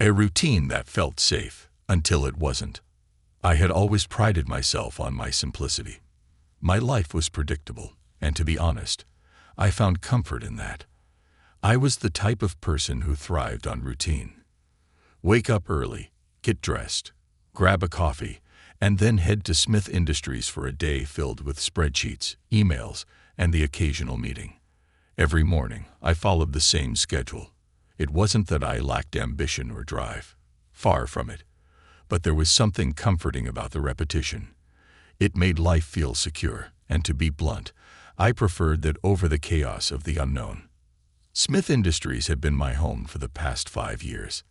A routine that felt safe until it wasn't. I had always prided myself on my simplicity. My life was predictable, and to be honest, I found comfort in that. I was the type of person who thrived on routine. Wake up early, get dressed, grab a coffee, and then head to Smith Industries for a day filled with spreadsheets, emails, and the occasional meeting. Every morning, I followed the same schedule. It wasn't that I lacked ambition or drive. Far from it. But there was something comforting about the repetition. It made life feel secure, and to be blunt, I preferred that over the chaos of the unknown. Smith Industries had been my home for the past 5 years.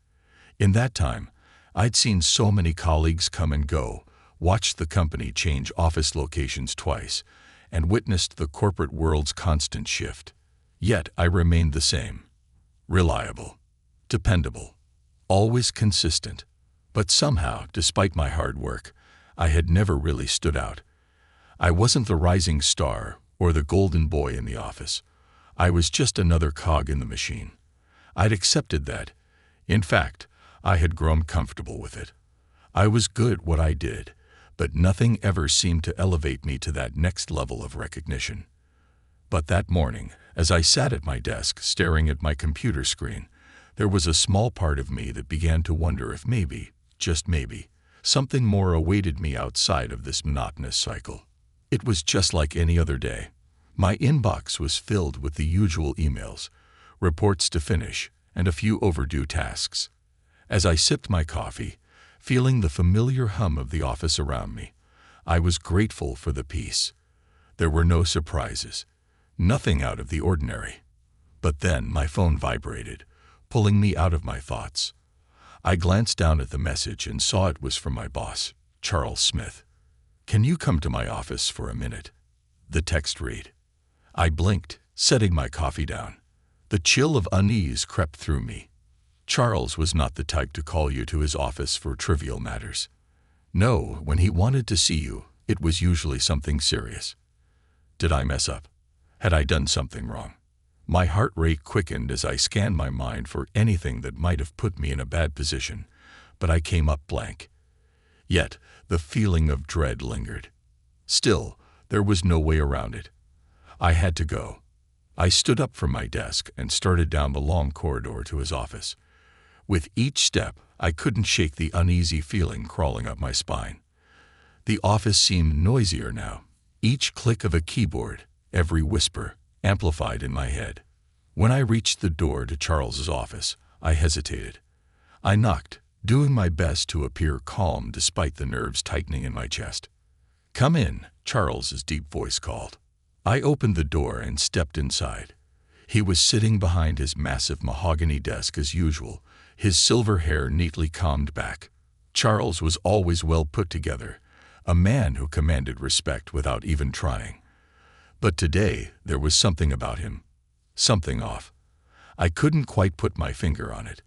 In that time, I'd seen so many colleagues come and go, watched the company change office locations twice, and witnessed the corporate world's constant shift. Yet I remained the same. Reliable, dependable, always consistent. But somehow, despite my hard work, I had never really stood out. I wasn't the rising star or the golden boy in the office. I was just another cog in the machine. I'd accepted that. In fact, I had grown comfortable with it. I was good at what I did, but nothing ever seemed to elevate me to that next level of recognition. But that morning, as I sat at my desk staring at my computer screen, there was a small part of me that began to wonder if maybe, just maybe, something more awaited me outside of this monotonous cycle. It was just like any other day. My inbox was filled with the usual emails, reports to finish, and a few overdue tasks. As I sipped my coffee, feeling the familiar hum of the office around me, I was grateful for the peace. There were no surprises, nothing out of the ordinary. But then my phone vibrated, pulling me out of my thoughts. I glanced down at the message and saw it was from my boss, Charles Smith. "Can you come to my office for a minute?" The text read. I blinked, setting my coffee down. The chill of unease crept through me. Charles was not the type to call you to his office for trivial matters. No, when he wanted to see you, it was usually something serious. Did I mess up? Had I done something wrong? My heart rate quickened as I scanned my mind for anything that might have put me in a bad position, but I came up blank. Yet, the feeling of dread lingered. Still, there was no way around it. I had to go. I stood up from my desk and started down the long corridor to his office. With each step, I couldn't shake the uneasy feeling crawling up my spine. The office seemed noisier now, each click of a keyboard, every whisper, amplified in my head. When I reached the door to Charles's office, I hesitated. I knocked, doing my best to appear calm despite the nerves tightening in my chest. "Come in," Charles's deep voice called. I opened the door and stepped inside. He was sitting behind his massive mahogany desk as usual, his silver hair neatly combed back. Charles was always well put together, a man who commanded respect without even trying. But today, there was something about him. Something off. I couldn't quite put my finger on it,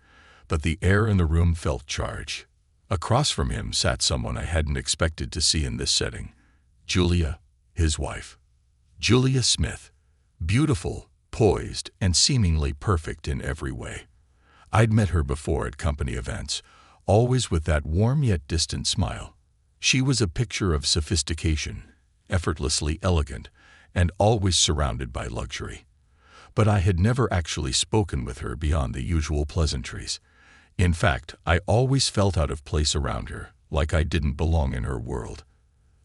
but the air in the room felt charged. Across from him sat someone I hadn't expected to see in this setting. Julia, his wife. Julia Smith. Beautiful, poised, and seemingly perfect in every way. I'd met her before at company events, always with that warm yet distant smile. She was a picture of sophistication, effortlessly elegant, and always surrounded by luxury. But I had never actually spoken with her beyond the usual pleasantries. In fact, I always felt out of place around her, like I didn't belong in her world.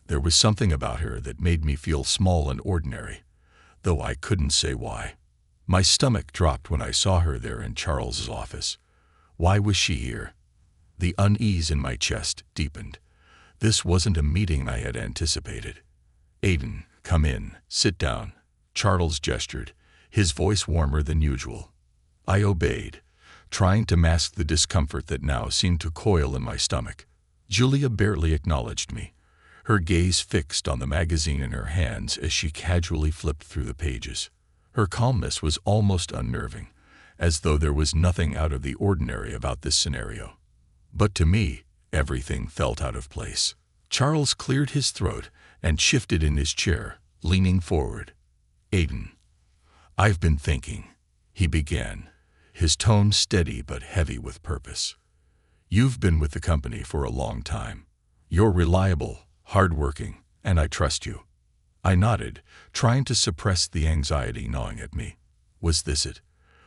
There was something about her that made me feel small and ordinary, though I couldn't say why. My stomach dropped when I saw her there in Charles's office. Why was she here? The unease in my chest deepened. This wasn't a meeting I had anticipated. "Aiden, come in, sit down," Charles gestured, his voice warmer than usual. I obeyed, trying to mask the discomfort that now seemed to coil in my stomach. Julia barely acknowledged me, her gaze fixed on the magazine in her hands as she casually flipped through the pages. Her calmness was almost unnerving, as though there was nothing out of the ordinary about this scenario. But to me, everything felt out of place. Charles cleared his throat and shifted in his chair, leaning forward. "Aiden, I've been thinking," he began, his tone steady but heavy with purpose. You've been with the company for a long time. You're reliable, hardworking, and I trust you." I nodded, trying to suppress the anxiety gnawing at me. Was this it?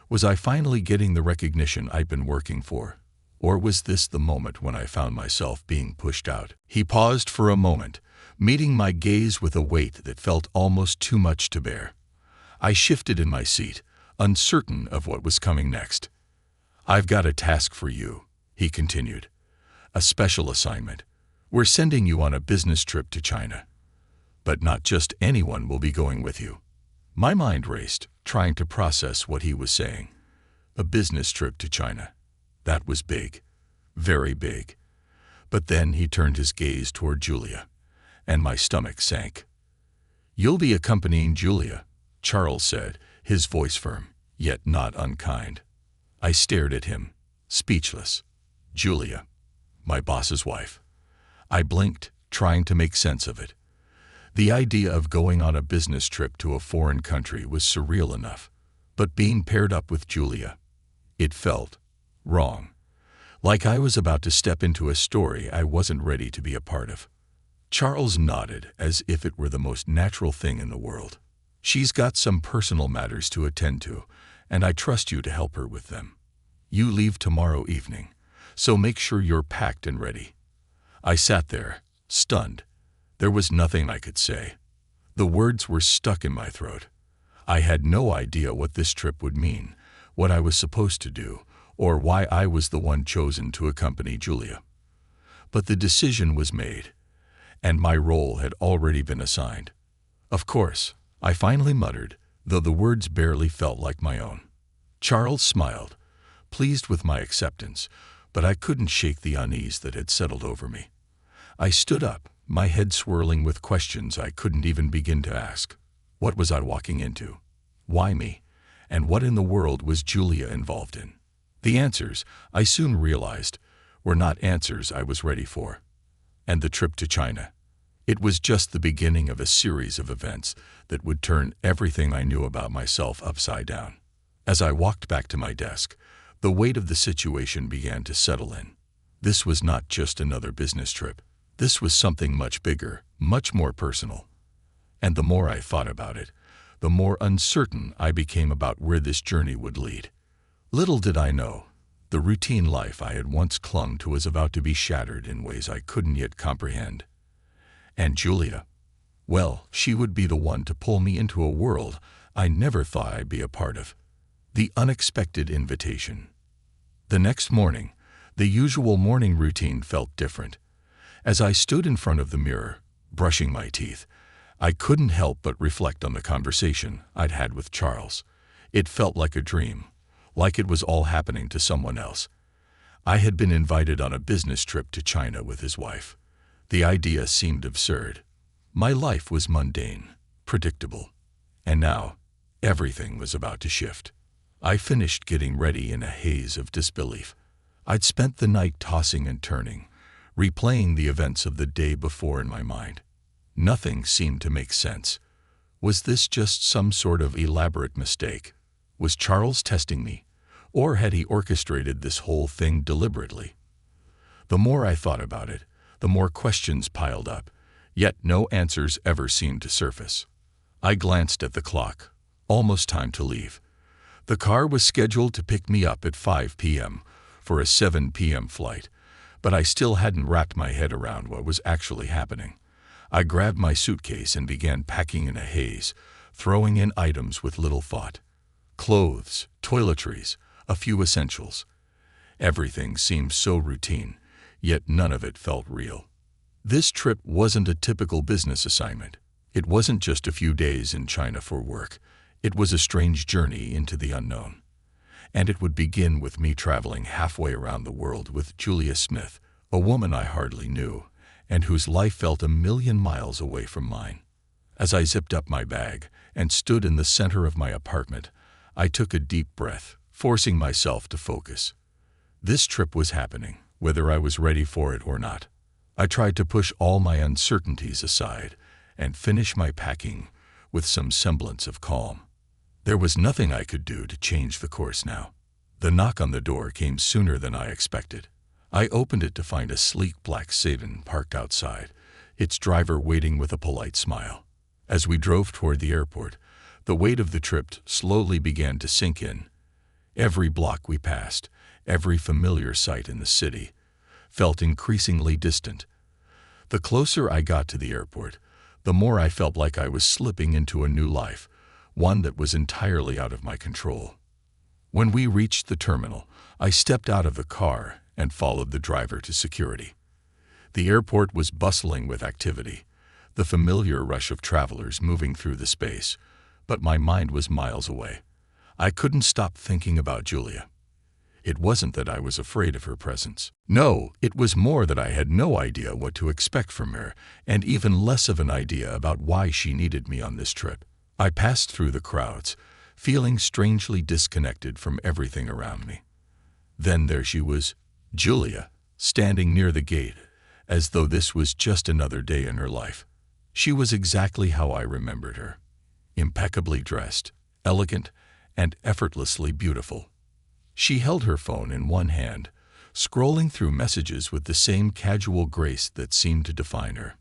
Was I finally getting the recognition I'd been working for? Or was this the moment when I found myself being pushed out? He paused for a moment, meeting my gaze with a weight that felt almost too much to bear. I shifted in my seat, uncertain of what was coming next. "I've got a task for you," he continued. "A special assignment. We're sending you on a business trip to China. But not just anyone will be going with you." My mind raced, trying to process what he was saying. A business trip to China. That was big. Very big. But then he turned his gaze toward Julia, and my stomach sank. "You'll be accompanying Julia," Charles said, his voice firm, yet not unkind. I stared at him, speechless. Julia, my boss's wife. I blinked, trying to make sense of it. The idea of going on a business trip to a foreign country was surreal enough, but being paired up with Julia, it felt wrong. Like I was about to step into a story I wasn't ready to be a part of. Charles nodded as if it were the most natural thing in the world. "She's got some personal matters to attend to, and I trust you to help her with them. You leave tomorrow evening, so make sure you're packed and ready." I sat there, stunned. There was nothing I could say. The words were stuck in my throat. I had no idea what this trip would mean, what I was supposed to do, or why I was the one chosen to accompany Julia. But the decision was made, and my role had already been assigned. "Of course," I finally muttered, though the words barely felt like my own. Charles smiled, pleased with my acceptance, but I couldn't shake the unease that had settled over me. I stood up, my head swirling with questions I couldn't even begin to ask. What was I walking into? Why me? And what in the world was Julia involved in? The answers, I soon realized, were not answers I was ready for. And the trip to China. It was just the beginning of a series of events that would turn everything I knew about myself upside down. As I walked back to my desk, the weight of the situation began to settle in. This was not just another business trip. This was something much bigger, much more personal. And the more I thought about it, the more uncertain I became about where this journey would lead. Little did I know, the routine life I had once clung to was about to be shattered in ways I couldn't yet comprehend. And Julia, well, she would be the one to pull me into a world I never thought I'd be a part of. The unexpected invitation. The next morning, the usual morning routine felt different. As I stood in front of the mirror, brushing my teeth, I couldn't help but reflect on the conversation I'd had with Charles. It felt like a dream, like it was all happening to someone else. I had been invited on a business trip to China with his wife. The idea seemed absurd. My life was mundane, predictable, and now everything was about to shift. I finished getting ready in a haze of disbelief. I'd spent the night tossing and turning, replaying the events of the day before in my mind. Nothing seemed to make sense. Was this just some sort of elaborate mistake? Was Charles testing me? Or had he orchestrated this whole thing deliberately? The more I thought about it, the more questions piled up, yet no answers ever seemed to surface. I glanced at the clock. Almost time to leave. The car was scheduled to pick me up at 5 p.m. for a 7 p.m. flight, but I still hadn't wrapped my head around what was actually happening. I grabbed my suitcase and began packing in a haze, throwing in items with little thought. Clothes, toiletries, a few essentials. Everything seemed so routine, yet none of it felt real. This trip wasn't a typical business assignment. It wasn't just a few days in China for work. It was a strange journey into the unknown. And it would begin with me traveling halfway around the world with Julia Smith, a woman I hardly knew, and whose life felt a million miles away from mine. As I zipped up my bag and stood in the center of my apartment, I took a deep breath, forcing myself to focus. This trip was happening, whether I was ready for it or not. I tried to push all my uncertainties aside and finish my packing with some semblance of calm. There was nothing I could do to change the course now. The knock on the door came sooner than I expected. I opened it to find a sleek black sedan parked outside, its driver waiting with a polite smile. As we drove toward the airport, the weight of the trip slowly began to sink in. Every block we passed, every familiar sight in the city, felt increasingly distant. The closer I got to the airport, the more I felt like I was slipping into a new life, one that was entirely out of my control. When we reached the terminal, I stepped out of the car and followed the driver to security. The airport was bustling with activity, the familiar rush of travelers moving through the space, but my mind was miles away. I couldn't stop thinking about Julia. It wasn't that I was afraid of her presence. No, it was more that I had no idea what to expect from her, and even less of an idea about why she needed me on this trip. I passed through the crowds, feeling strangely disconnected from everything around me. Then there she was, Julia, standing near the gate, as though this was just another day in her life. She was exactly how I remembered her. Impeccably dressed, elegant, and effortlessly beautiful. She held her phone in one hand, scrolling through messages with the same casual grace that seemed to define her.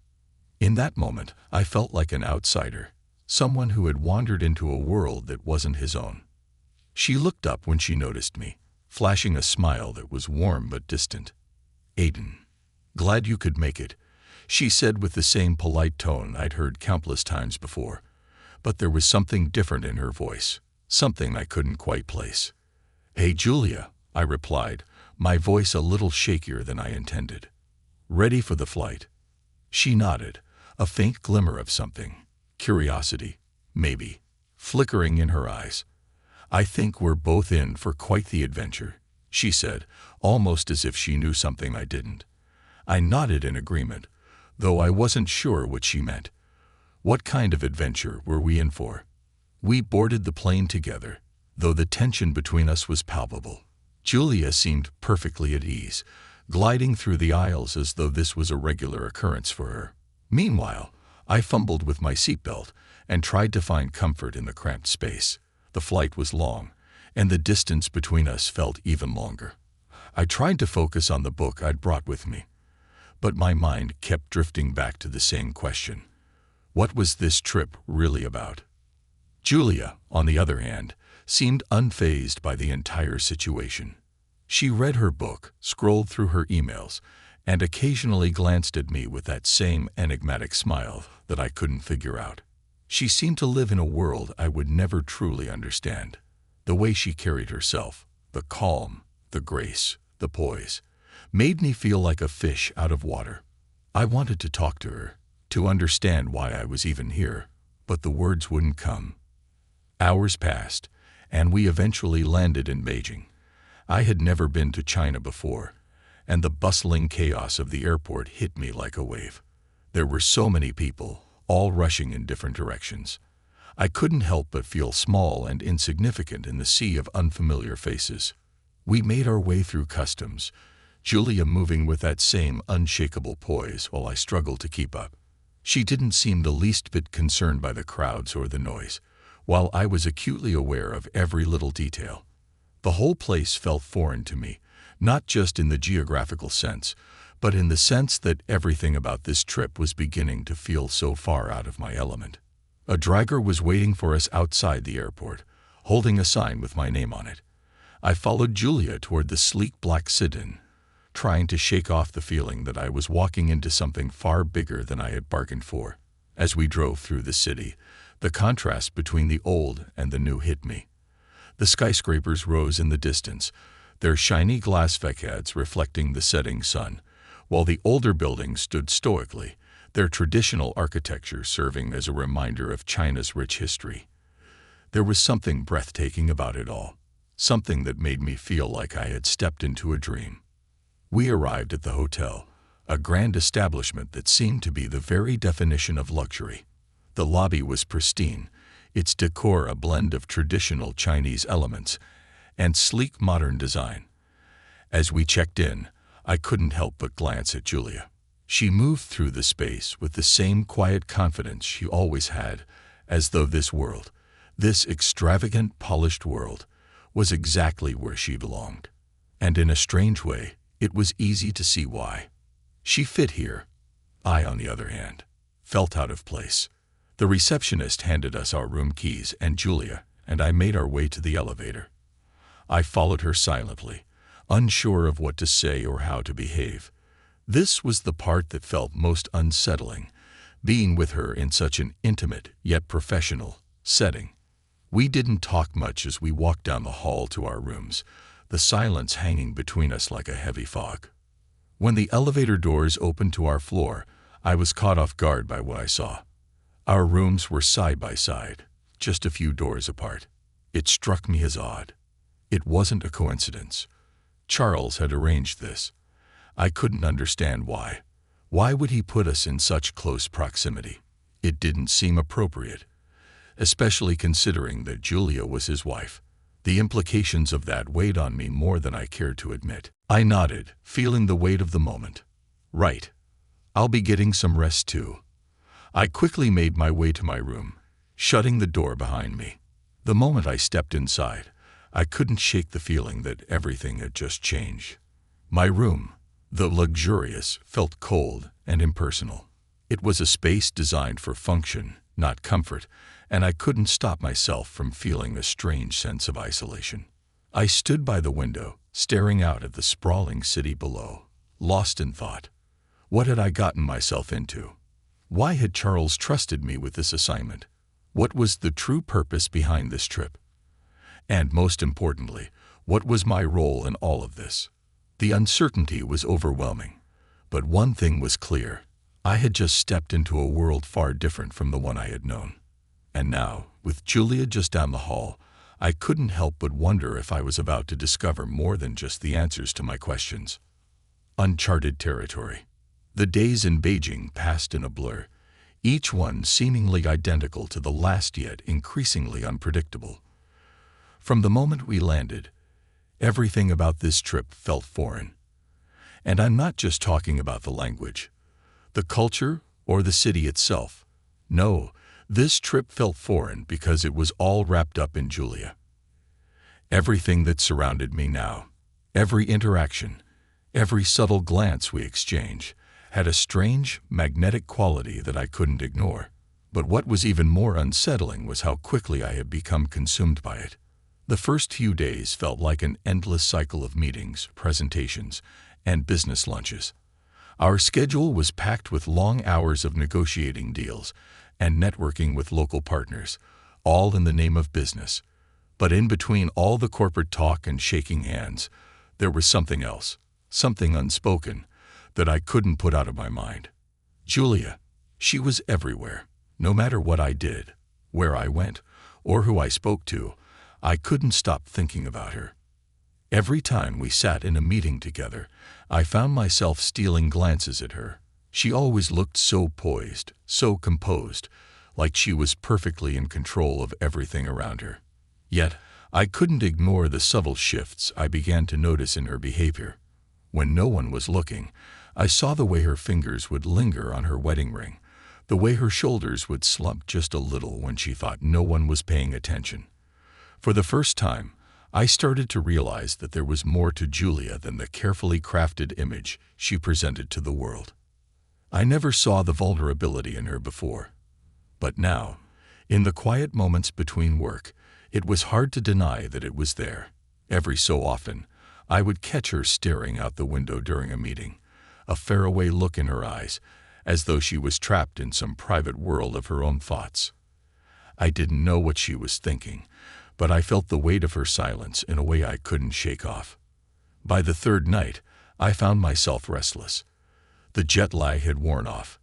In that moment, I felt like an outsider, someone who had wandered into a world that wasn't his own. She looked up when she noticed me, flashing a smile that was warm but distant. "Aiden, glad you could make it," she said with the same polite tone I'd heard countless times before. But there was something different in her voice, something I couldn't quite place. "Hey, Julia," I replied, my voice a little shakier than I intended. "Ready for the flight?" She nodded, a faint glimmer of something, curiosity, maybe, flickering in her eyes. "I think we're both in for quite the adventure," she said, almost as if she knew something I didn't. I nodded in agreement, though I wasn't sure what she meant. What kind of adventure were we in for? We boarded the plane together, though the tension between us was palpable. Julia seemed perfectly at ease, gliding through the aisles as though this was a regular occurrence for her. Meanwhile, I fumbled with my seatbelt and tried to find comfort in the cramped space. The flight was long, and the distance between us felt even longer. I tried to focus on the book I'd brought with me, but my mind kept drifting back to the same question. What was this trip really about? Julia, on the other hand, seemed unfazed by the entire situation. She read her book, scrolled through her emails, and occasionally glanced at me with that same enigmatic smile that I couldn't figure out. She seemed to live in a world I would never truly understand. The way she carried herself, the calm, the grace, the poise, made me feel like a fish out of water. I wanted to talk to her, to understand why I was even here, but the words wouldn't come. Hours passed, and we eventually landed in Beijing. I had never been to China before, and the bustling chaos of the airport hit me like a wave. There were so many people, all rushing in different directions. I couldn't help but feel small and insignificant in the sea of unfamiliar faces. We made our way through customs, Julia moving with that same unshakable poise while I struggled to keep up. She didn't seem the least bit concerned by the crowds or the noise, while I was acutely aware of every little detail. The whole place felt foreign to me, not just in the geographical sense, but in the sense that everything about this trip was beginning to feel so far out of my element. A driver was waiting for us outside the airport, holding a sign with my name on it. I followed Julia toward the sleek black sedan, trying to shake off the feeling that I was walking into something far bigger than I had bargained for. As we drove through the city, the contrast between the old and the new hit me. The skyscrapers rose in the distance, their shiny glass facades reflecting the setting sun, while the older buildings stood stoically, their traditional architecture serving as a reminder of China's rich history. There was something breathtaking about it all, something that made me feel like I had stepped into a dream. We arrived at the hotel, a grand establishment that seemed to be the very definition of luxury. The lobby was pristine, its decor a blend of traditional Chinese elements and sleek modern design. As we checked in, I couldn't help but glance at Julia. She moved through the space with the same quiet confidence she always had, as though this world, this extravagant, polished world, was exactly where she belonged. And in a strange way, It was easy to see why. She fit here. I, on the other hand, felt out of place. The receptionist handed us our room keys, and Julia and I made our way to the elevator. I followed her silently, unsure of what to say or how to behave. This was the part that felt most unsettling, being with her in such an intimate yet professional setting. We didn't talk much as we walked down the hall to our rooms, the silence hanging between us like a heavy fog. When the elevator doors opened to our floor, I was caught off guard by what I saw. Our rooms were side by side, just a few doors apart. It struck me as odd. It wasn't a coincidence. Charles had arranged this. I couldn't understand why. Why would he put us in such close proximity? It didn't seem appropriate, especially considering that Julia was his wife. The implications of that weighed on me more than I cared to admit. I nodded, feeling the weight of the moment. Right. I'll be getting some rest too. I quickly made my way to my room, shutting the door behind me. The moment I stepped inside, I couldn't shake the feeling that everything had just changed. My room, though luxurious, felt cold and impersonal. It was a space designed for function, not comfort, and I couldn't stop myself from feeling a strange sense of isolation. I stood by the window, staring out at the sprawling city below, lost in thought. What had I gotten myself into? Why had Charles trusted me with this assignment? What was the true purpose behind this trip? And most importantly, what was my role in all of this? The uncertainty was overwhelming, but one thing was clear. I had just stepped into a world far different from the one I had known. And now, with Julia just down the hall, I couldn't help but wonder if I was about to discover more than just the answers to my questions. Uncharted territory. The days in Beijing passed in a blur, each one seemingly identical to the last, yet increasingly unpredictable. From the moment we landed, everything about this trip felt foreign. And I'm not just talking about the language, the culture, or the city itself. No, this trip felt foreign because it was all wrapped up in Julia. Everything that surrounded me now, every interaction, every subtle glance we exchanged, had a strange, magnetic quality that I couldn't ignore. But what was even more unsettling was how quickly I had become consumed by it. The first few days felt like an endless cycle of meetings, presentations, and business lunches. Our schedule was packed with long hours of negotiating deals and networking with local partners, all in the name of business. But in between all the corporate talk and shaking hands, there was something else, something unspoken, that I couldn't put out of my mind. Julia, she was everywhere. No matter what I did, where I went, or who I spoke to, I couldn't stop thinking about her. Every time we sat in a meeting together, I found myself stealing glances at her. She always looked so poised, so composed, like she was perfectly in control of everything around her. Yet, I couldn't ignore the subtle shifts I began to notice in her behavior. When no one was looking, I saw the way her fingers would linger on her wedding ring, the way her shoulders would slump just a little when she thought no one was paying attention. For the first time, I started to realize that there was more to Julia than the carefully crafted image she presented to the world. I never saw the vulnerability in her before. But now, in the quiet moments between work, it was hard to deny that it was there. Every so often, I would catch her staring out the window during a meeting, a faraway look in her eyes, as though she was trapped in some private world of her own thoughts. I didn't know what she was thinking, but I felt the weight of her silence in a way I couldn't shake off. By the third night, I found myself restless. The jet lag had worn off,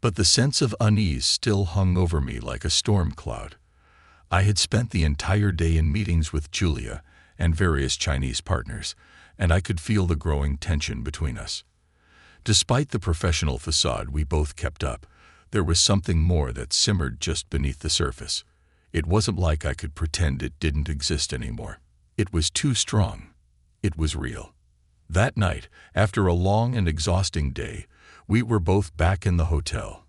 but the sense of unease still hung over me like a storm cloud. I had spent the entire day in meetings with Julia and various Chinese partners, and I could feel the growing tension between us. Despite the professional facade we both kept up, there was something more that simmered just beneath the surface. It wasn't like I could pretend it didn't exist anymore. It was too strong. It was real. That night, after a long and exhausting day, we were both back in the hotel.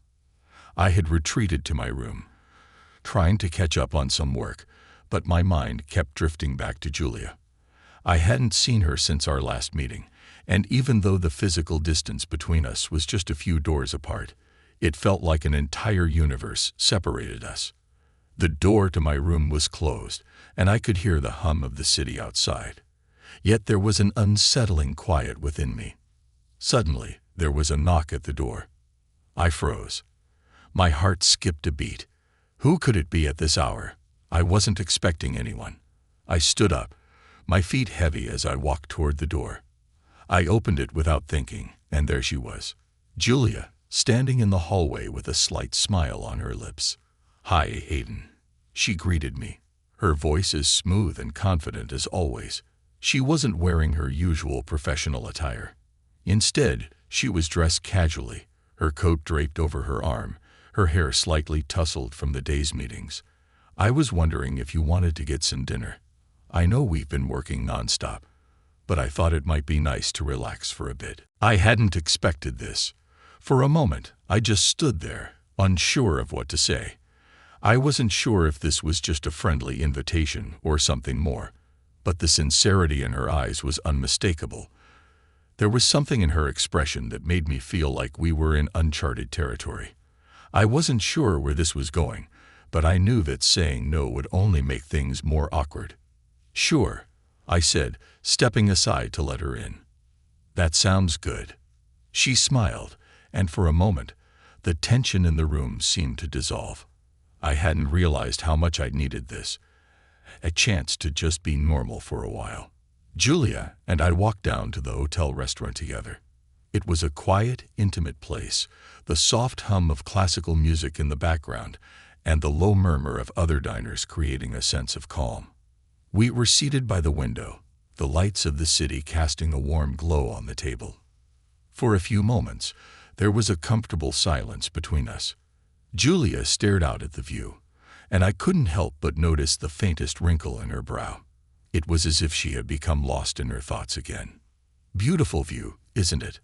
I had retreated to my room, trying to catch up on some work, but my mind kept drifting back to Julia. I hadn't seen her since our last meeting, And even though the physical distance between us was just a few doors apart, it felt like an entire universe separated us. The door to my room was closed, and I could hear the hum of the city outside. Yet there was an unsettling quiet within me. Suddenly, there was a knock at the door. I froze. My heart skipped a beat. Who could it be at this hour? I wasn't expecting anyone. I stood up, my feet heavy as I walked toward the door. I opened it without thinking, and there she was, Julia, standing in the hallway with a slight smile on her lips. "Hi, Hayden," she greeted me, her voice as smooth and confident as always. She wasn't wearing her usual professional attire. Instead, she was dressed casually, her coat draped over her arm, her hair slightly tousled from the day's meetings. "I was wondering if you wanted to get some dinner. I know we've been working nonstop, but I thought it might be nice to relax for a bit." I hadn't expected this. For a moment, I just stood there, unsure of what to say. I wasn't sure if this was just a friendly invitation or something more, but the sincerity in her eyes was unmistakable. There was something in her expression that made me feel like we were in uncharted territory. I wasn't sure where this was going, but I knew that saying no would only make things more awkward. "Sure," I said, stepping aside to let her in. "That sounds good." She smiled, and for a moment, the tension in the room seemed to dissolve. I hadn't realized how much I needed this, a chance to just be normal for a while. Julia and I walked down to the hotel restaurant together. It was a quiet, intimate place, the soft hum of classical music in the background, and the low murmur of other diners creating a sense of calm. We were seated by the window, the lights of the city casting a warm glow on the table. For a few moments, there was a comfortable silence between us. Julia stared out at the view, and I couldn't help but notice the faintest wrinkle in her brow. It was as if she had become lost in her thoughts again. "Beautiful view, isn't it?"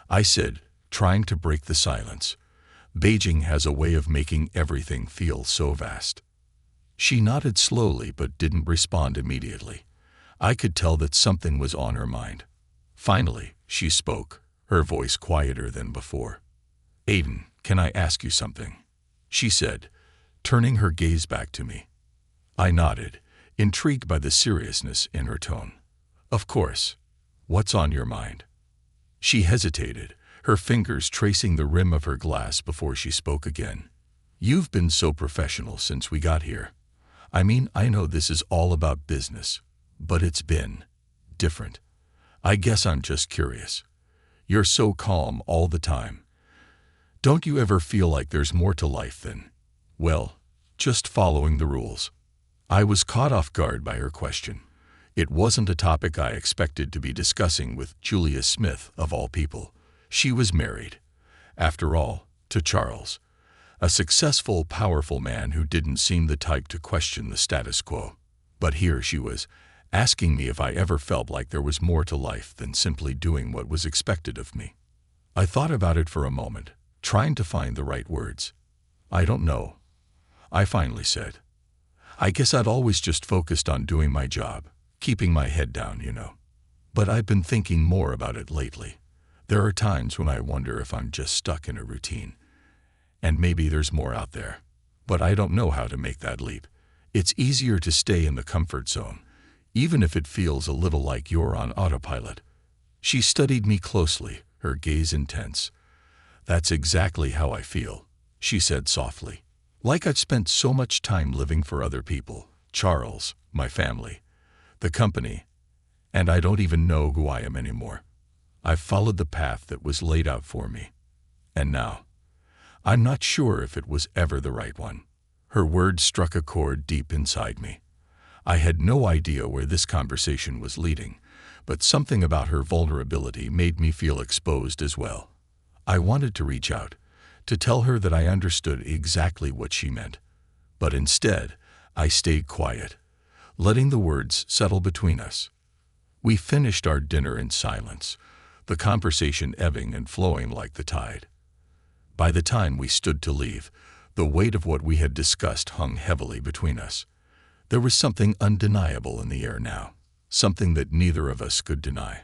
I said, trying to break the silence. Beijing has a way of making everything feel so vast. She nodded slowly but didn't respond immediately. I could tell that something was on her mind. Finally, she spoke, her voice quieter than before. "Aiden, can I ask you something?" she said, turning her gaze back to me. I nodded, intrigued by the seriousness in her tone. "Of course. What's on your mind?" She hesitated, her fingers tracing the rim of her glass before she spoke again. "You've been so professional since we got here. I mean, I know this is all about business, but it's been different. I guess I'm just curious. You're so calm all the time. Don't you ever feel like there's more to life than, well, just following the rules?" I was caught off guard by her question. It wasn't a topic I expected to be discussing with Julia Smith, of all people. She was married, after all, to Charles, a successful, powerful man who didn't seem the type to question the status quo. But here she was, asking me if I ever felt like there was more to life than simply doing what was expected of me. I thought about it for a moment, trying to find the right words. "I don't know," I finally said. "I guess I'd always just focused on doing my job, keeping my head down, you know. But I've been thinking more about it lately. There are times when I wonder if I'm just stuck in a routine. And maybe there's more out there. But I don't know how to make that leap. It's easier to stay in the comfort zone, even if it feels a little like you're on autopilot." She studied me closely, her gaze intense. "That's exactly how I feel," she said softly. "Like I've spent so much time living for other people, Charles, my family, the company, and I don't even know who I am anymore. I've followed the path that was laid out for me. And now, I'm not sure if it was ever the right one." Her words struck a chord deep inside me. I had no idea where this conversation was leading, but something about her vulnerability made me feel exposed as well. I wanted to reach out, to tell her that I understood exactly what she meant. But instead, I stayed quiet, letting the words settle between us. We finished our dinner in silence, the conversation ebbing and flowing like the tide. By the time we stood to leave, the weight of what we had discussed hung heavily between us. There was something undeniable in the air now, something that neither of us could deny.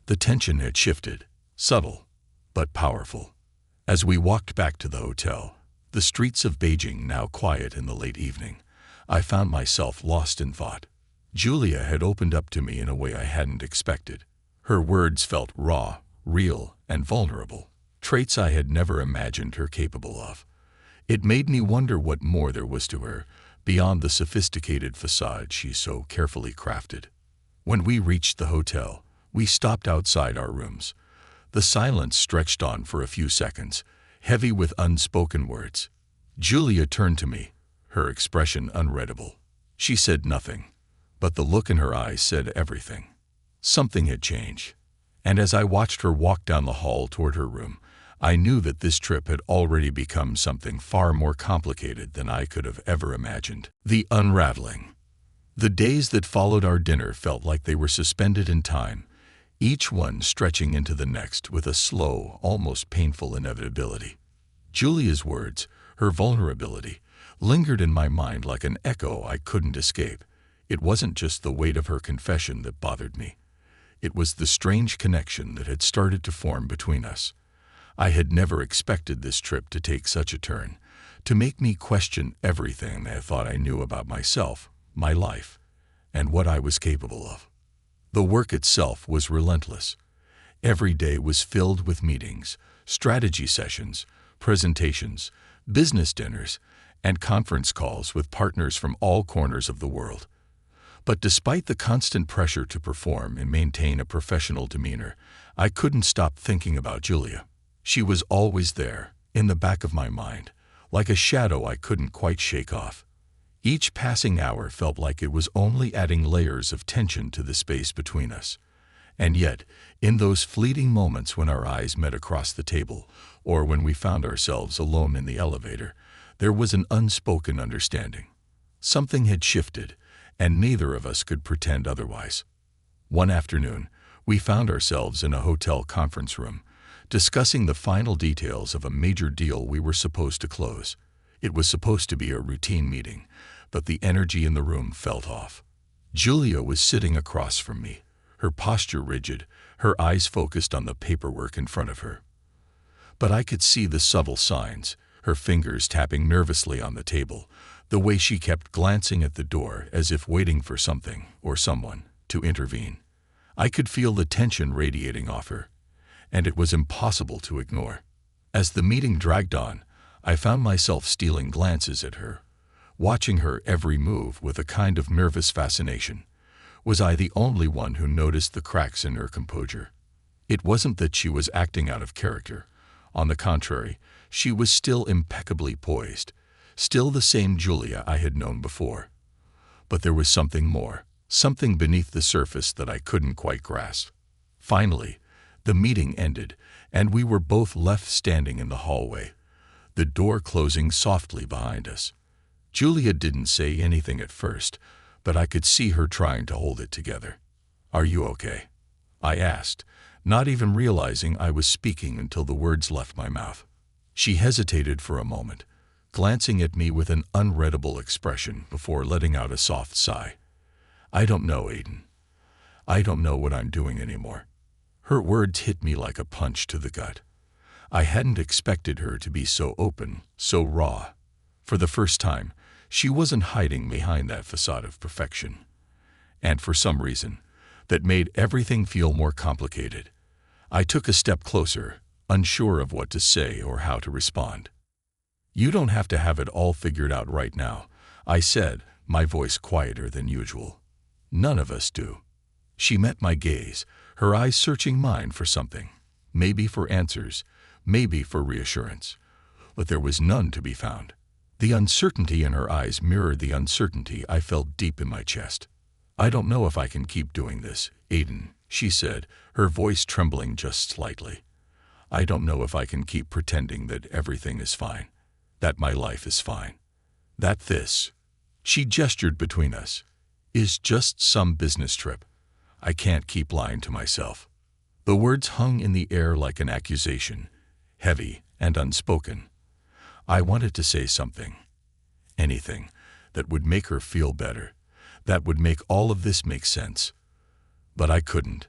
The tension had shifted, subtle, but powerful. As we walked back to the hotel, the streets of Beijing now quiet in the late evening, I found myself lost in thought. Julia had opened up to me in a way I hadn't expected. Her words felt raw, real, and vulnerable, traits I had never imagined her capable of. It made me wonder what more there was to her, beyond the sophisticated facade she so carefully crafted. When we reached the hotel, we stopped outside our rooms. The silence stretched on for a few seconds, heavy with unspoken words. Julia turned to me, her expression unreadable. She said nothing, but the look in her eyes said everything. Something had changed, and as I watched her walk down the hall toward her room, I knew that this trip had already become something far more complicated than I could have ever imagined. The unraveling. The days that followed our dinner felt like they were suspended in time, each one stretching into the next with a slow, almost painful inevitability. Julia's words, her vulnerability, lingered in my mind like an echo I couldn't escape. It wasn't just the weight of her confession that bothered me. It was the strange connection that had started to form between us. I had never expected this trip to take such a turn, to make me question everything I thought I knew about myself, my life, and what I was capable of. The work itself was relentless. Every day was filled with meetings, strategy sessions, presentations, business dinners, and conference calls with partners from all corners of the world. But despite the constant pressure to perform and maintain a professional demeanor, I couldn't stop thinking about Julia. She was always there, in the back of my mind, like a shadow I couldn't quite shake off. Each passing hour felt like it was only adding layers of tension to the space between us. And yet, in those fleeting moments when our eyes met across the table, or when we found ourselves alone in the elevator, there was an unspoken understanding. Something had shifted, and neither of us could pretend otherwise. One afternoon, we found ourselves in a hotel conference room, discussing the final details of a major deal we were supposed to close. It was supposed to be a routine meeting, but the energy in the room felt off. Julia was sitting across from me, her posture rigid, her eyes focused on the paperwork in front of her. But I could see the subtle signs, her fingers tapping nervously on the table, the way she kept glancing at the door as if waiting for something or someone to intervene. I could feel the tension radiating off her, and it was impossible to ignore. As the meeting dragged on, I found myself stealing glances at her, watching her every move with a kind of nervous fascination. Was I the only one who noticed the cracks in her composure? It wasn't that she was acting out of character. On the contrary, she was still impeccably poised, still the same Julia I had known before. But there was something more, something beneath the surface that I couldn't quite grasp. Finally, the meeting ended, and we were both left standing in the hallway, the door closing softly behind us. Julia didn't say anything at first, but I could see her trying to hold it together. "Are you okay?" I asked, not even realizing I was speaking until the words left my mouth. She hesitated for a moment, glancing at me with an unreadable expression before letting out a soft sigh. "I don't know, Aiden. I don't know what I'm doing anymore." Her words hit me like a punch to the gut. I hadn't expected her to be so open, so raw. For the first time, she wasn't hiding behind that facade of perfection. And for some reason, that made everything feel more complicated. I took a step closer, unsure of what to say or how to respond. "You don't have to have it all figured out right now," I said, my voice quieter than usual. "None of us do." She met my gaze, her eyes searching mine for something, maybe for answers, maybe for reassurance. But there was none to be found. The uncertainty in her eyes mirrored the uncertainty I felt deep in my chest. "I don't know if I can keep doing this, Aiden," she said, her voice trembling just slightly. "I don't know if I can keep pretending that everything is fine, that my life is fine, that this," she gestured between us, "is just some business trip. I can't keep lying to myself." The words hung in the air like an accusation, heavy and unspoken. I wanted to say something, anything, that would make her feel better, that would make all of this make sense. But I couldn't.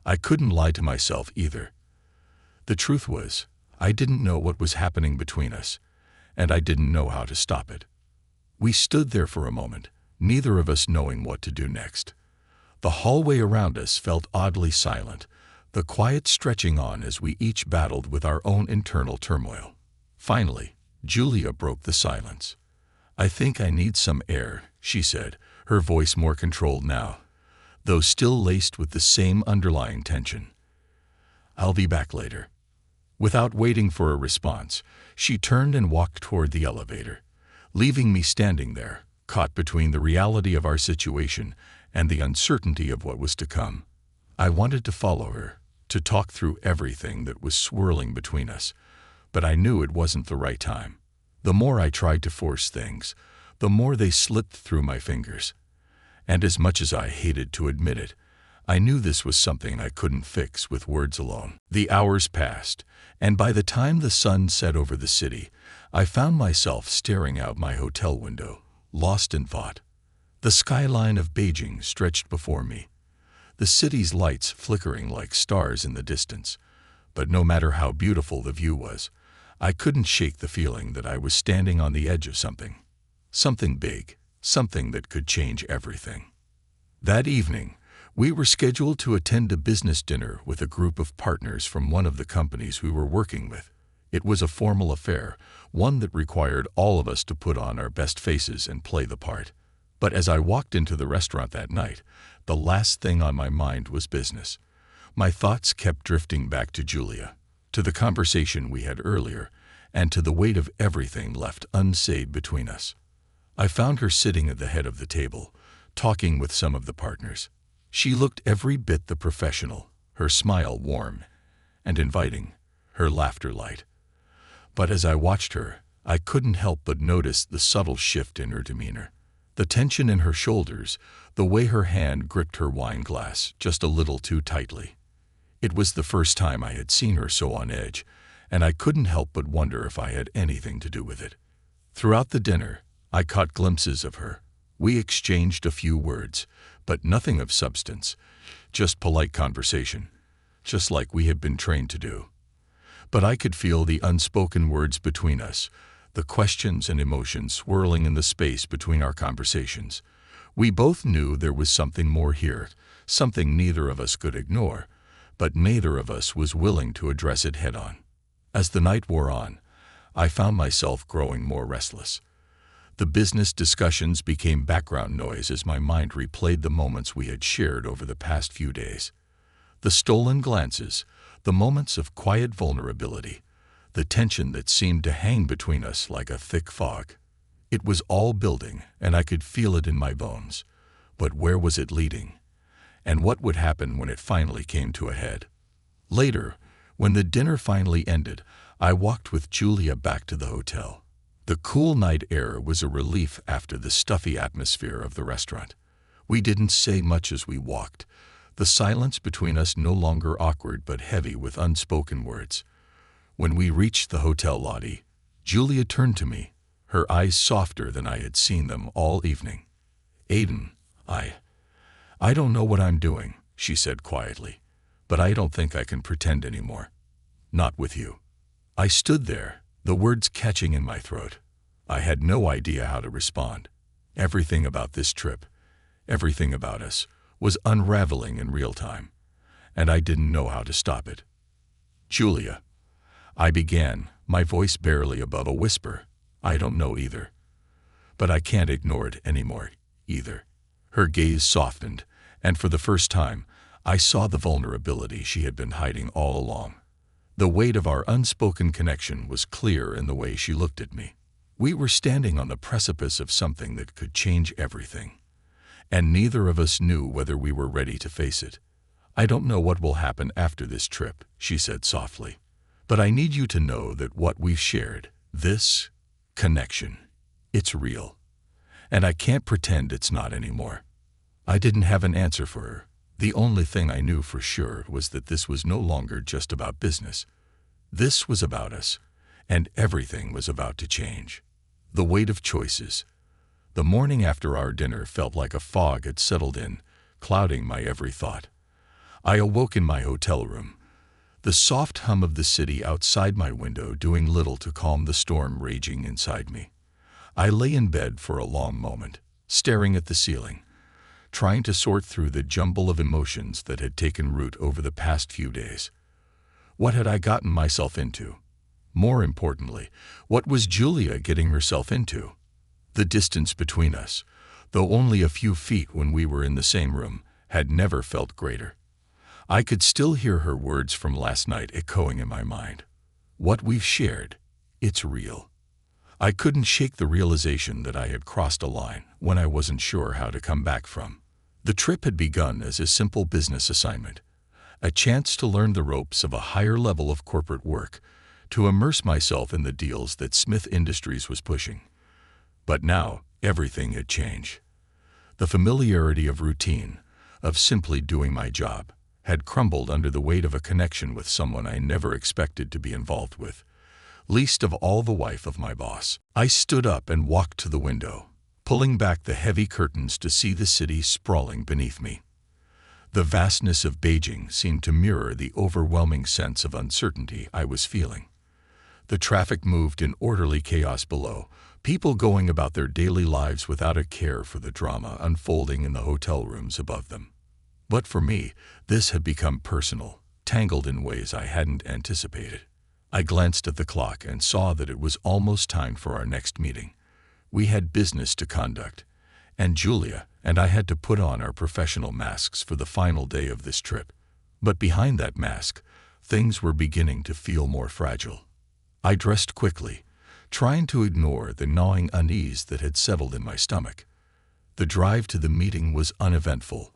I couldn't lie to myself either. The truth was, I didn't know what was happening between us, and I didn't know how to stop it. We stood there for a moment, neither of us knowing what to do next. The hallway around us felt oddly silent, the quiet stretching on as we each battled with our own internal turmoil. Finally, Julia broke the silence. "I think I need some air," she said, her voice more controlled now, though still laced with the same underlying tension. "I'll be back later." Without waiting for a response, she turned and walked toward the elevator, leaving me standing there, caught between the reality of our situation and the uncertainty of what was to come. I wanted to follow her, to talk through everything that was swirling between us, but I knew it wasn't the right time. The more I tried to force things, the more they slipped through my fingers. And as much as I hated to admit it, I knew this was something I couldn't fix with words alone. The hours passed, and by the time the sun set over the city, I found myself staring out my hotel window, lost in thought. The skyline of Beijing stretched before me, the city's lights flickering like stars in the distance. But no matter how beautiful the view was, I couldn't shake the feeling that I was standing on the edge of something. Something big, something that could change everything. That evening, we were scheduled to attend a business dinner with a group of partners from one of the companies we were working with. It was a formal affair, one that required all of us to put on our best faces and play the part. But as I walked into the restaurant that night, the last thing on my mind was business. My thoughts kept drifting back to Julia, to the conversation we had earlier, and to the weight of everything left unsaid between us. I found her sitting at the head of the table, talking with some of the partners. She looked every bit the professional, her smile warm and inviting, her laughter light. But as I watched her, I couldn't help but notice the subtle shift in her demeanor. The tension in her shoulders, the way her hand gripped her wine glass just a little too tightly. It was the first time I had seen her so on edge, and I couldn't help but wonder if I had anything to do with it. Throughout the dinner, I caught glimpses of her. We exchanged a few words, but nothing of substance, just polite conversation, just like we had been trained to do. But I could feel the unspoken words between us, the questions and emotions swirling in the space between our conversations. We both knew there was something more here, something neither of us could ignore, but neither of us was willing to address it head-on. As the night wore on, I found myself growing more restless. The business discussions became background noise as my mind replayed the moments we had shared over the past few days. The stolen glances, the moments of quiet vulnerability, the tension that seemed to hang between us like a thick fog. It was all building, and I could feel it in my bones. But where was it leading? And what would happen when it finally came to a head? Later, when the dinner finally ended, I walked with Julia back to the hotel. The cool night air was a relief after the stuffy atmosphere of the restaurant. We didn't say much as we walked, the silence between us no longer awkward but heavy with unspoken words. When we reached the hotel lobby, Julia turned to me, her eyes softer than I had seen them all evening. "Aiden, I don't know what I'm doing," she said quietly, "but I don't think I can pretend anymore. Not with you." I stood there, the words catching in my throat. I had no idea how to respond. Everything about this trip, everything about us, was unraveling in real time, and I didn't know how to stop it. "Julia," I began, my voice barely above a whisper, "I don't know either. But I can't ignore it anymore, either." Her gaze softened, and for the first time, I saw the vulnerability she had been hiding all along. The weight of our unspoken connection was clear in the way she looked at me. We were standing on the precipice of something that could change everything, and neither of us knew whether we were ready to face it. "I don't know what will happen after this trip," she said softly, "but I need you to know that what we've shared, this connection, it's real, and I can't pretend it's not anymore." I didn't have an answer for her. The only thing I knew for sure was that this was no longer just about business. This was about us, and everything was about to change. The weight of choices. The morning after our dinner felt like a fog had settled in, clouding my every thought. I awoke in my hotel room, the soft hum of the city outside my window doing little to calm the storm raging inside me. I lay in bed for a long moment, staring at the ceiling, trying to sort through the jumble of emotions that had taken root over the past few days. What had I gotten myself into? More importantly, what was Julia getting herself into? The distance between us, though only a few feet when we were in the same room, had never felt greater. I could still hear her words from last night echoing in my mind. What we've shared, it's real. I couldn't shake the realization that I had crossed a line when I wasn't sure how to come back from. The trip had begun as a simple business assignment, a chance to learn the ropes of a higher level of corporate work, to immerse myself in the deals that Smith Industries was pushing. But now, everything had changed. The familiarity of routine, of simply doing my job, had crumbled under the weight of a connection with someone I never expected to be involved with, least of all the wife of my boss. I stood up and walked to the window, pulling back the heavy curtains to see the city sprawling beneath me. The vastness of Beijing seemed to mirror the overwhelming sense of uncertainty I was feeling. The traffic moved in orderly chaos below, people going about their daily lives without a care for the drama unfolding in the hotel rooms above them. But for me, this had become personal, tangled in ways I hadn't anticipated. I glanced at the clock and saw that it was almost time for our next meeting. We had business to conduct, and Julia and I had to put on our professional masks for the final day of this trip. But behind that mask, things were beginning to feel more fragile. I dressed quickly, trying to ignore the gnawing unease that had settled in my stomach. The drive to the meeting was uneventful,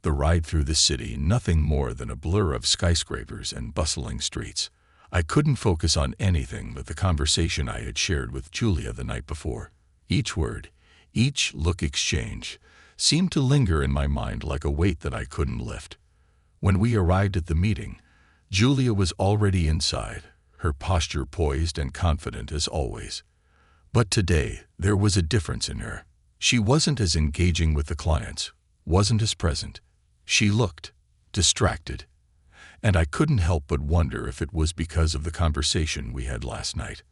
the ride through the city nothing more than a blur of skyscrapers and bustling streets. I couldn't focus on anything but the conversation I had shared with Julia the night before. Each word, each look exchange, seemed to linger in my mind like a weight that I couldn't lift. When we arrived at the meeting, Julia was already inside, her posture poised and confident as always. But today, there was a difference in her. She wasn't as engaging with the clients, wasn't as present. She looked distracted, and I couldn't help but wonder if it was because of the conversation we had last night.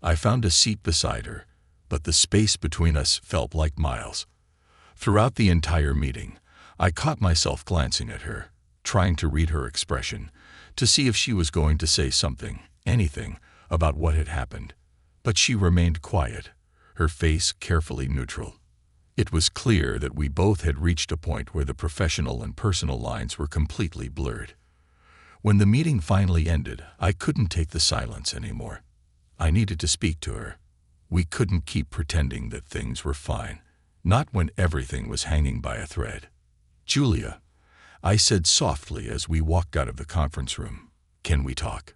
I found a seat beside her, but the space between us felt like miles. Throughout the entire meeting, I caught myself glancing at her, trying to read her expression, to see if she was going to say something, anything, about what had happened. But she remained quiet, her face carefully neutral. It was clear that we both had reached a point where the professional and personal lines were completely blurred. When the meeting finally ended, I couldn't take the silence anymore. I needed to speak to her. We couldn't keep pretending that things were fine, not when everything was hanging by a thread. "Julia," I said softly as we walked out of the conference room, "can we talk?"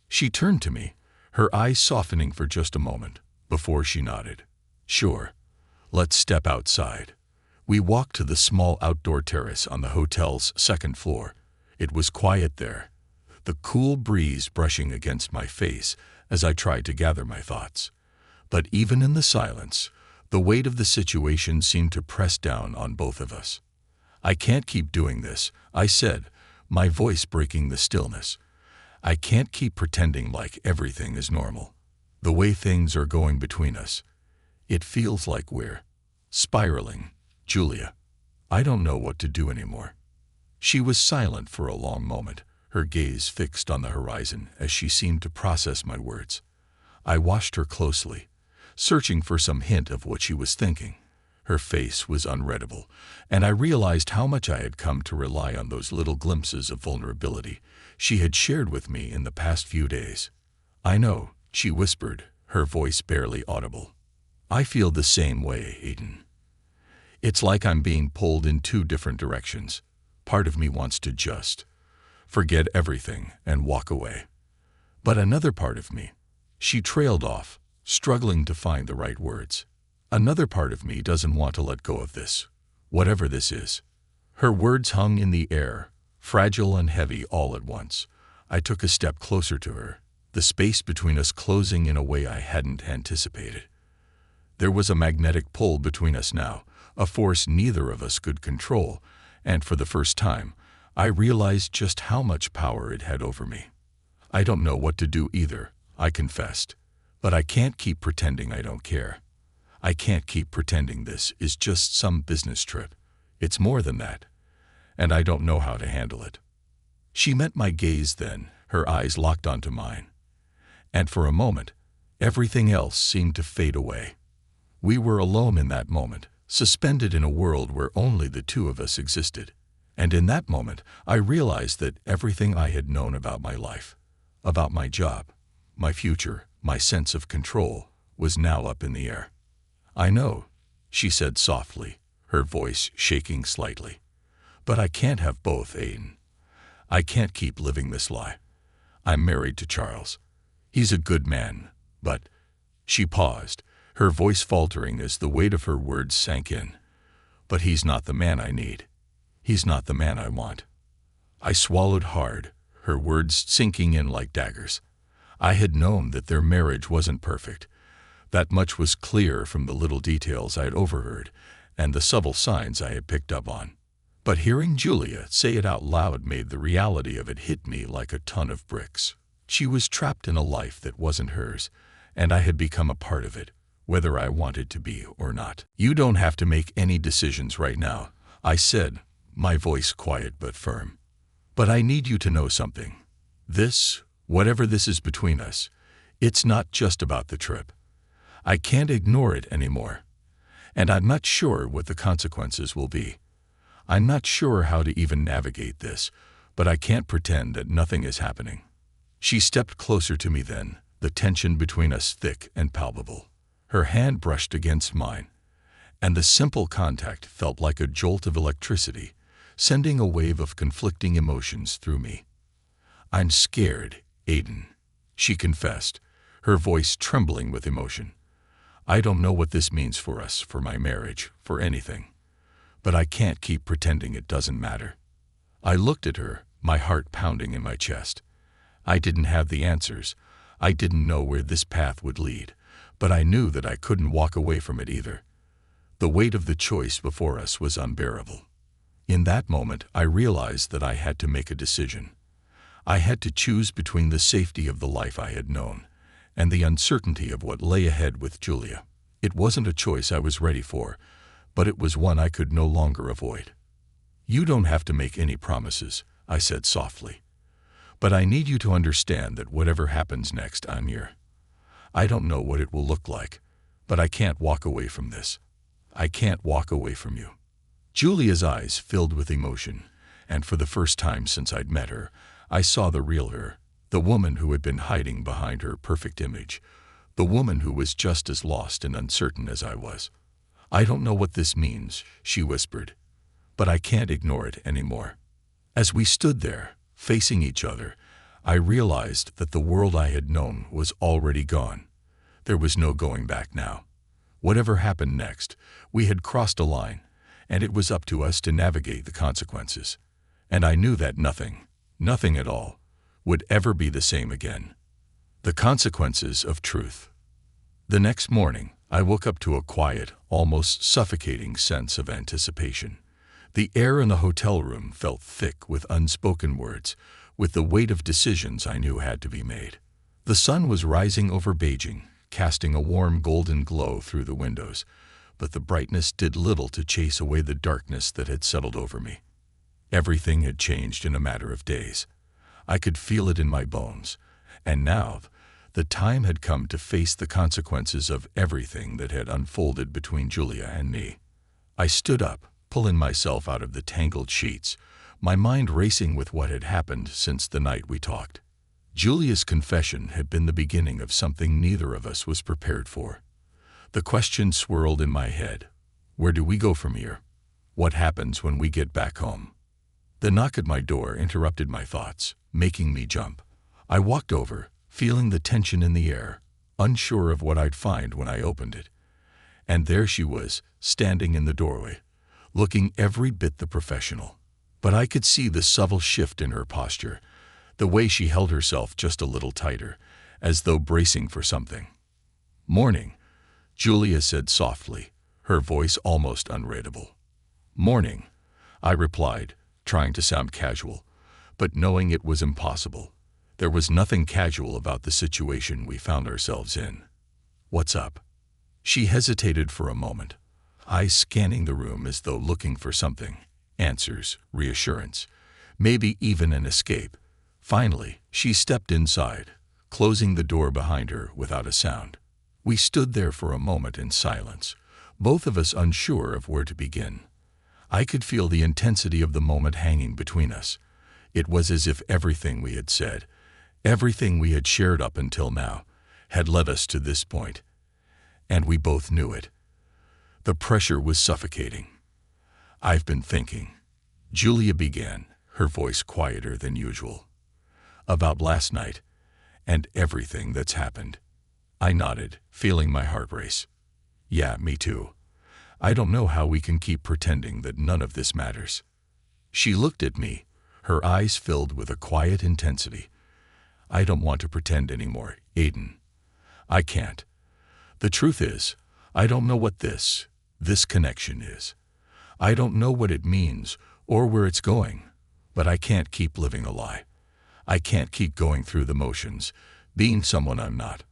She turned to me, her eyes softening for just a moment, before she nodded. "Sure. Let's step outside." We walked to the small outdoor terrace on the hotel's second floor. It was quiet there, the cool breeze brushing against my face as I tried to gather my thoughts. But even in the silence, the weight of the situation seemed to press down on both of us. "I can't keep doing this," I said, my voice breaking the stillness. "I can't keep pretending like everything is normal. The way things are going between us, it feels like we're spiraling, Julia. I don't know what to do anymore." She was silent for a long moment, her gaze fixed on the horizon as she seemed to process my words. I watched her closely, searching for some hint of what she was thinking. Her face was unreadable, and I realized how much I had come to rely on those little glimpses of vulnerability she had shared with me in the past few days. "I know," she whispered, her voice barely audible. "I feel the same way, Aiden. It's like I'm being pulled in two different directions. Part of me wants to just forget everything and walk away. But another part of me," she trailed off, struggling to find the right words. "Another part of me doesn't want to let go of this, whatever this is." Her words hung in the air, fragile and heavy all at once. I took a step closer to her, the space between us closing in a way I hadn't anticipated. There was a magnetic pull between us now, a force neither of us could control, and for the first time, I realized just how much power it had over me. I don't know what to do either, I confessed. But I can't keep pretending I don't care. I can't keep pretending this is just some business trip. It's more than that. And I don't know how to handle it. She met my gaze then, her eyes locked onto mine. And for a moment, everything else seemed to fade away. We were alone in that moment, suspended in a world where only the two of us existed. And in that moment, I realized that everything I had known about my life, about my job, my future, my sense of control, was now up in the air. "I know," she said softly, her voice shaking slightly. "But I can't have both, Aiden. I can't keep living this lie. I'm married to Charles. He's a good man, but—" She paused, her voice faltering as the weight of her words sank in. "But he's not the man I need. He's not the man I want." I swallowed hard, her words sinking in like daggers. I had known that their marriage wasn't perfect. That much was clear from the little details I had overheard and the subtle signs I had picked up on. But hearing Julia say it out loud made the reality of it hit me like a ton of bricks. She was trapped in a life that wasn't hers, and I had become a part of it, whether I wanted to be or not. "You don't have to make any decisions right now," I said, my voice quiet but firm. "But I need you to know something. This, whatever this is between us, it's not just about the trip. I can't ignore it anymore. And I'm not sure what the consequences will be. I'm not sure how to even navigate this, but I can't pretend that nothing is happening." She stepped closer to me then, the tension between us thick and palpable. Her hand brushed against mine, and the simple contact felt like a jolt of electricity, sending a wave of conflicting emotions through me. "I'm scared, Aiden," she confessed, her voice trembling with emotion. "I don't know what this means for us, for my marriage, for anything. But I can't keep pretending it doesn't matter." I looked at her, my heart pounding in my chest. I didn't have the answers. I didn't know where this path would lead, but I knew that I couldn't walk away from it either. The weight of the choice before us was unbearable. In that moment, I realized that I had to make a decision. I had to choose between the safety of the life I had known and the uncertainty of what lay ahead with Julia. It wasn't a choice I was ready for, but it was one I could no longer avoid. "You don't have to make any promises," I said softly. "But I need you to understand that whatever happens next, I'm here. I don't know what it will look like, but I can't walk away from this. I can't walk away from you." Julia's eyes filled with emotion, and for the first time since I'd met her, I saw the real her, the woman who had been hiding behind her perfect image, the woman who was just as lost and uncertain as I was. "I don't know what this means," she whispered, "but I can't ignore it anymore." As we stood there, facing each other, I realized that the world I had known was already gone. There was no going back now. Whatever happened next, we had crossed a line, and it was up to us to navigate the consequences. And I knew that nothing at all, would ever be the same again. The consequences of truth. The next morning, I woke up to a quiet, almost suffocating sense of anticipation. The air in the hotel room felt thick with unspoken words, with the weight of decisions I knew had to be made. The sun was rising over Beijing, casting a warm golden glow through the windows, but the brightness did little to chase away the darkness that had settled over me. Everything had changed in a matter of days. I could feel it in my bones, and now the time had come to face the consequences of everything that had unfolded between Julia and me. I stood up, pulling myself out of the tangled sheets, my mind racing with what had happened since the night we talked. Julia's confession had been the beginning of something neither of us was prepared for. The question swirled in my head. Where do we go from here? What happens when we get back home? The knock at my door interrupted my thoughts, making me jump. I walked over, feeling the tension in the air, unsure of what I'd find when I opened it. And there she was, standing in the doorway, looking every bit the professional. But I could see the subtle shift in her posture, the way she held herself just a little tighter, as though bracing for something. "Morning," Julia said softly, her voice almost unreadable. "Morning," I replied, trying to sound casual, but knowing it was impossible. There was nothing casual about the situation we found ourselves in. "What's up?" She hesitated for a moment, eyes scanning the room as though looking for something. Answers, reassurance, maybe even an escape. Finally, she stepped inside, closing the door behind her without a sound. We stood there for a moment in silence, both of us unsure of where to begin. I could feel the intensity of the moment hanging between us. It was as if everything we had said, everything we had shared up until now, had led us to this point. And we both knew it. The pressure was suffocating. "I've been thinking," Julia began, her voice quieter than usual, "about last night and everything that's happened." I nodded, feeling my heart race. "Yeah, me too. I don't know how we can keep pretending that none of this matters." She looked at me, her eyes filled with a quiet intensity. "I don't want to pretend anymore, Aiden. I can't. The truth is, I don't know what this connection is. I don't know what it means or where it's going, but I can't keep living a lie. I can't keep going through the motions, being someone I'm not.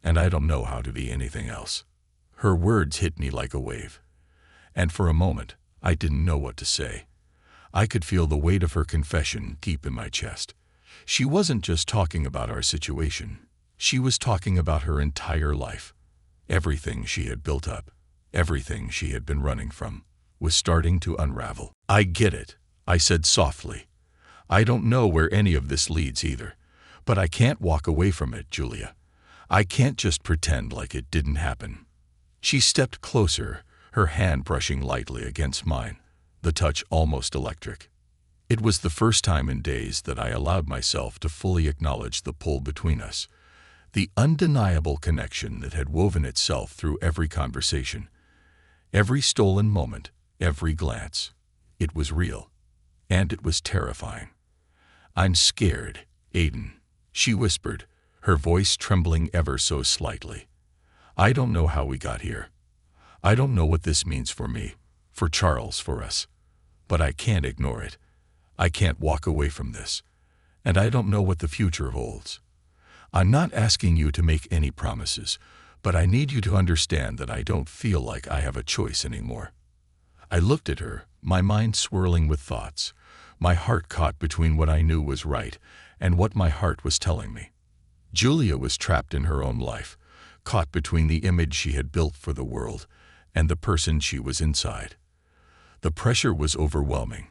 And I don't know how to be anything else." Her words hit me like a wave. And for a moment, I didn't know what to say. I could feel the weight of her confession deep in my chest. She wasn't just talking about our situation. She was talking about her entire life. Everything she had built up, everything she had been running from, was starting to unravel. "I get it," I said softly. "I don't know where any of this leads either, but I can't walk away from it, Julia. I can't just pretend like it didn't happen." She stepped closer, her hand brushing lightly against mine, the touch almost electric. It was the first time in days that I allowed myself to fully acknowledge the pull between us, the undeniable connection that had woven itself through every conversation, every stolen moment, every glance. It was real, and it was terrifying. "I'm scared, Aiden," she whispered, her voice trembling ever so slightly. "I don't know how we got here. I don't know what this means for me, for Charles, for us. But I can't ignore it. I can't walk away from this. And I don't know what the future holds. I'm not asking you to make any promises, but I need you to understand that I don't feel like I have a choice anymore." I looked at her, my mind swirling with thoughts, my heart caught between what I knew was right and what my heart was telling me. Julia was trapped in her own life, caught between the image she had built for the world and the person she was inside. The pressure was overwhelming,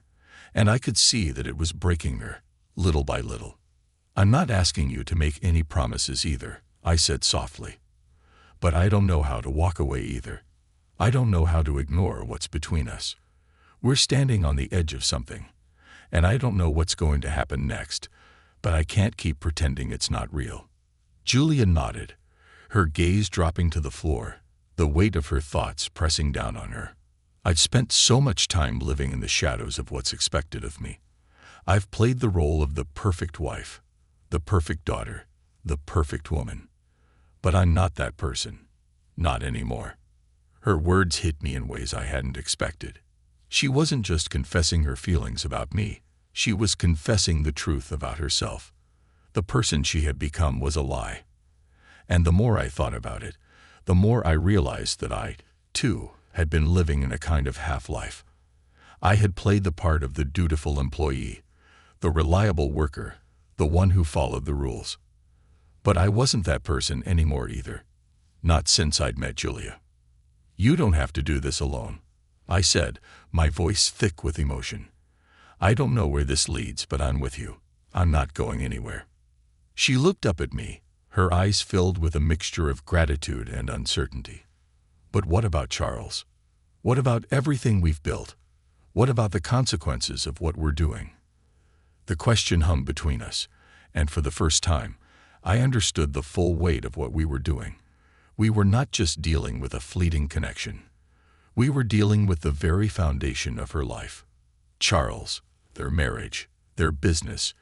and I could see that it was breaking her, little by little. "I'm not asking you to make any promises either," I said softly. "But I don't know how to walk away either. I don't know how to ignore what's between us. We're standing on the edge of something, and I don't know what's going to happen next, but I can't keep pretending it's not real." Julia nodded, her gaze dropping to the floor, the weight of her thoughts pressing down on her. "I've spent so much time living in the shadows of what's expected of me. I've played the role of the perfect wife, the perfect daughter, the perfect woman. But I'm not that person. Not anymore." Her words hit me in ways I hadn't expected. She wasn't just confessing her feelings about me. She was confessing the truth about herself. The person she had become was a lie. And the more I thought about it, the more I realized that I, too, had been living in a kind of half-life. I had played the part of the dutiful employee, the reliable worker, the one who followed the rules. But I wasn't that person anymore either. Not since I'd met Julia. "You don't have to do this alone," I said, my voice thick with emotion. "I don't know where this leads, but I'm with you. I'm not going anywhere." She looked up at me, her eyes filled with a mixture of gratitude and uncertainty. "But what about Charles? What about everything we've built? What about the consequences of what we're doing?" The question hung between us, and for the first time, I understood the full weight of what we were doing. We were not just dealing with a fleeting connection. We were dealing with the very foundation of her life. Charles, their marriage, their business.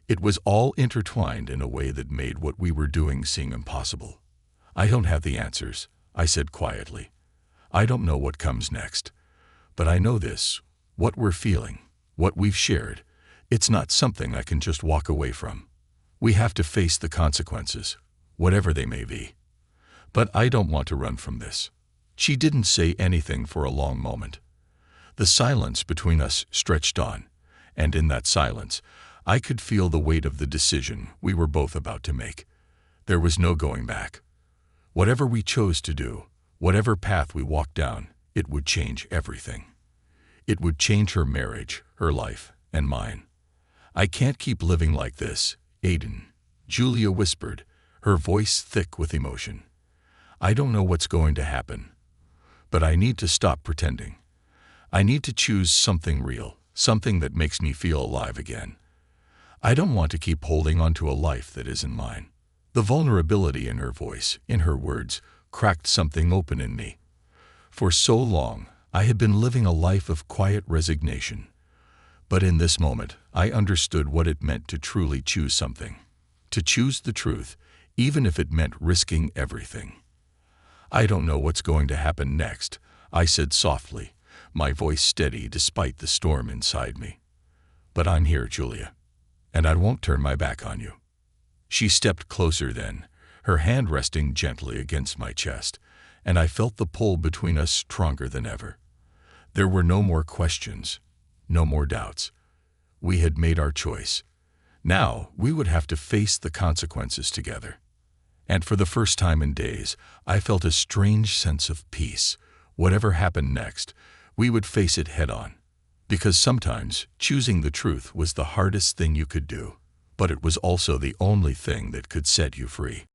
It was all intertwined in a way that made what we were doing seem impossible. "I don't have the answers," I said quietly. "I don't know what comes next. But I know this, what we're feeling, What we've shared, it's not something I can just walk away from. We have to face the consequences, whatever they may be. But I don't want to run from this. She didn't say anything for a long moment. The silence between us stretched on, and in that silence, I could feel the weight of the decision we were both about to make. There was no going back. Whatever we chose to do, whatever path we walked down, it would change everything. It would change her marriage, her life, and mine. I can't keep living like this, Aiden, Julia whispered, her voice thick with emotion. I don't know what's going to happen, but I need to stop pretending. I need to choose something real, something that makes me feel alive again. I don't want to keep holding on to a life that isn't mine. The vulnerability in her voice, in her words, cracked something open in me. For so long, I had been living a life of quiet resignation. But in this moment, I understood what it meant to truly choose something. To choose the truth, even if it meant risking everything. I don't know what's going to happen next, I said softly, my voice steady despite the storm inside me. But I'm here, Julia, and I won't turn my back on you. She stepped closer then, her hand resting gently against my chest, and I felt the pull between us stronger than ever. There were no more questions, no more doubts. We had made our choice. Now we would have to face the consequences together. And for the first time in days, I felt a strange sense of peace. Whatever happened next, we would face it head on. Because sometimes choosing the truth was the hardest thing you could do, but it was also the only thing that could set you free.